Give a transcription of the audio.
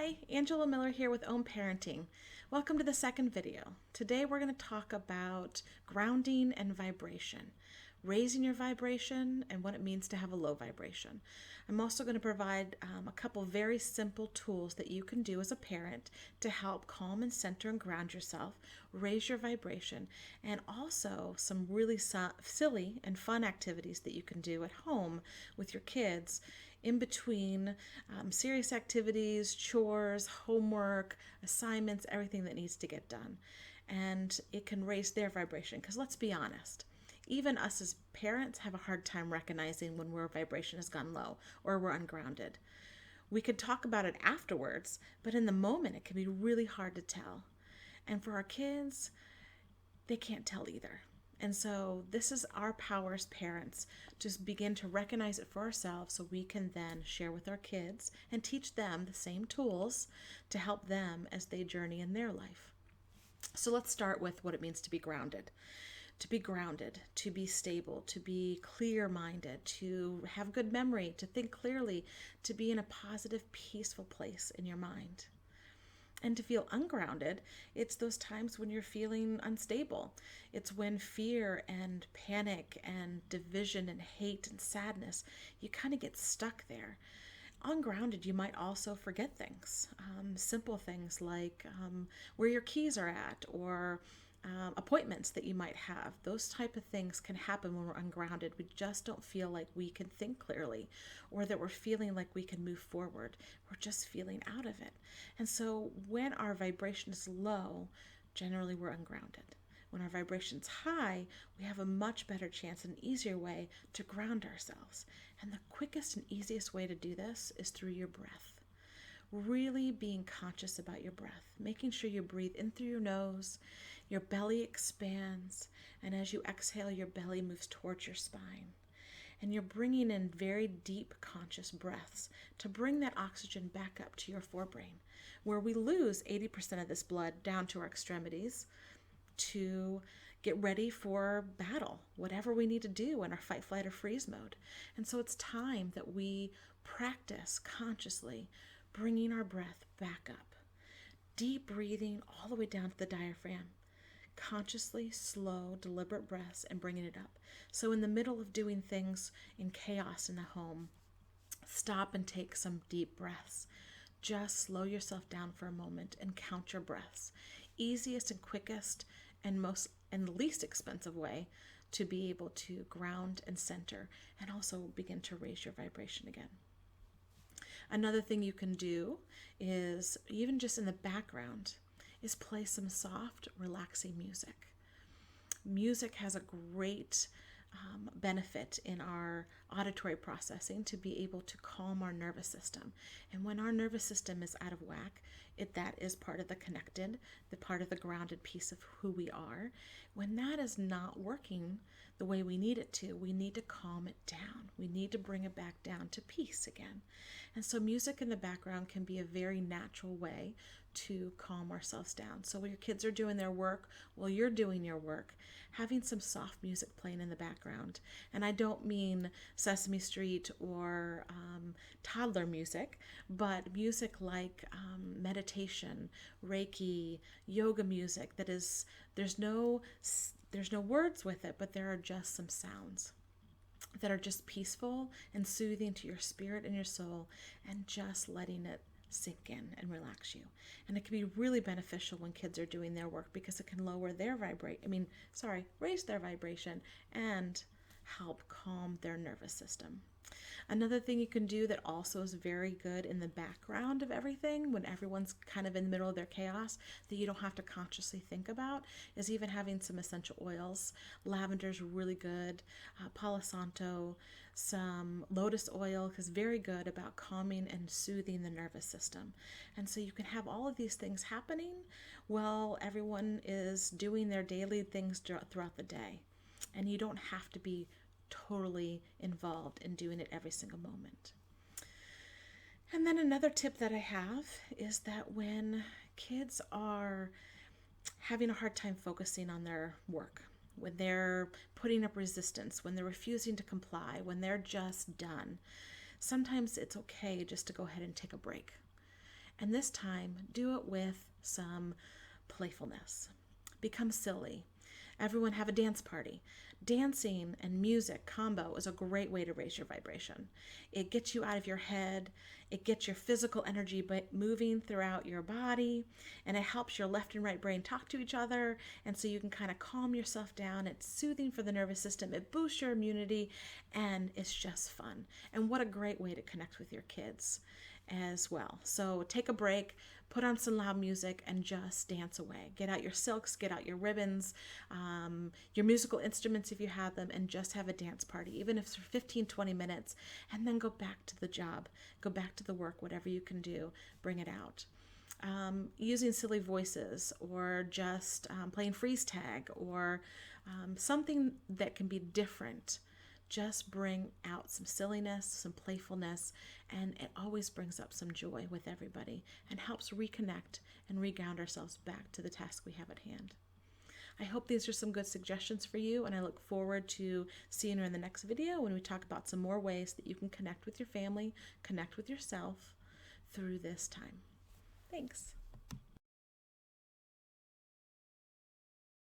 Hi, Angela Miller here with Own Parenting. Welcome to the second video. Today we're going to talk about grounding and vibration, raising your vibration and what it means to have a low vibration. I'm also going to provide a couple very simple tools that you can do as a parent to help calm and center and ground yourself, raise your vibration, and also some really silly and fun activities that you can do at home with your kids in between serious activities, chores, homework, assignments, everything that needs to get done. And it can raise their vibration because let's be honest, even us as parents have a hard time recognizing when our vibration has gone low or we're ungrounded. We could talk about it afterwards, but in the moment it can be really hard to tell. And for our kids, they can't tell either. And so this is our power as parents to begin to recognize it for ourselves so we can then share with our kids and teach them the same tools to help them as they journey in their life. So let's start with what it means to be grounded. To be grounded, to be stable, to be clear-minded, to have good memory, to think clearly, to be in a positive, peaceful place in your mind. And to feel ungrounded, it's those times when you're feeling unstable. It's when fear and panic and division and hate and sadness, you kind of get stuck there. Ungrounded, you might also forget things, simple things like where your keys are at or appointments that you might have. Those type of things can happen when we're ungrounded. We just don't feel like we can think clearly or that we're feeling like we can move forward. We're just feeling out of it. And so when our vibration is low, generally we're ungrounded. When our vibration's high, we have a much better chance and easier way to ground ourselves. And the quickest and easiest way to do this is through your breath. Really being conscious about your breath, making sure you breathe in through your nose, your belly expands, and as you exhale, your belly moves towards your spine. And you're bringing in very deep conscious breaths to bring that oxygen back up to your forebrain, where we lose 80% of this blood down to our extremities to get ready for battle, whatever we need to do in our fight, flight, or freeze mode. And so it's time that we practice consciously bringing our breath back up. Deep breathing all the way down to the diaphragm. Consciously, slow, deliberate breaths and bringing it up. So in the middle of doing things in chaos in the home, stop and take some deep breaths. Just slow yourself down for a moment and count your breaths. Easiest and quickest and least expensive way to be able to ground and center and also begin to raise your vibration again. Another thing you can do is, even just in the background, is play some soft, relaxing music. Music has a great benefit in our auditory processing to be able to calm our nervous system. And when our nervous system is out of whack, that is part of the part of the grounded piece of who we are. When that is not working the way we need it to, we need to calm it down. We need to bring it back down to peace again. And so music in the background can be a very natural way to calm ourselves down. So when your kids are doing their work, while you're doing your work, having some soft music playing in the background. And I don't mean Sesame Street or toddler music, but music like meditation, Reiki, yoga music that is, there's no words with it, but there are just some sounds that are just peaceful and soothing to your spirit and your soul, and just letting it sink in and relax you. And it can be really beneficial when kids are doing their work because it can raise their vibration and help calm their nervous system. Another thing you can do that also is very good in the background of everything, when everyone's kind of in the middle of their chaos, that you don't have to consciously think about, is even having some essential oils. Lavender's really good. Palo Santo, some lotus oil is very good about calming and soothing the nervous system. And so you can have all of these things happening while everyone is doing their daily things throughout the day. And you don't have to be totally involved in doing it every single moment. And then another tip that I have is that when kids are having a hard time focusing on their work, when they're putting up resistance, when they're refusing to comply, when they're just done, sometimes it's okay just to go ahead and take a break And this time, do it with some playfulness. Become silly. Everyone have a dance party. Dancing and music combo is a great way to raise your vibration. It gets you out of your head, it gets your physical energy moving throughout your body, and it helps your left and right brain talk to each other, and so you can kind of calm yourself down. It's soothing for the nervous system, it boosts your immunity, and it's just fun. And what a great way to connect with your kids as well. So take a break, put on some loud music, and just dance away. Get out your silks, get out your ribbons, your musical instruments if you have them, and just have a dance party, even if it's for 15-20 minutes, and then go back to the job, go back to the work, whatever you can do, bring it out. Using silly voices, or just playing freeze tag, or something that can be different. Just bring out some silliness, some playfulness, and it always brings up some joy with everybody and helps reconnect and reground ourselves back to the task we have at hand. I hope these are some good suggestions for you, and I look forward to seeing you in the next video when we talk about some more ways that you can connect with your family, connect with yourself through this time. Thanks.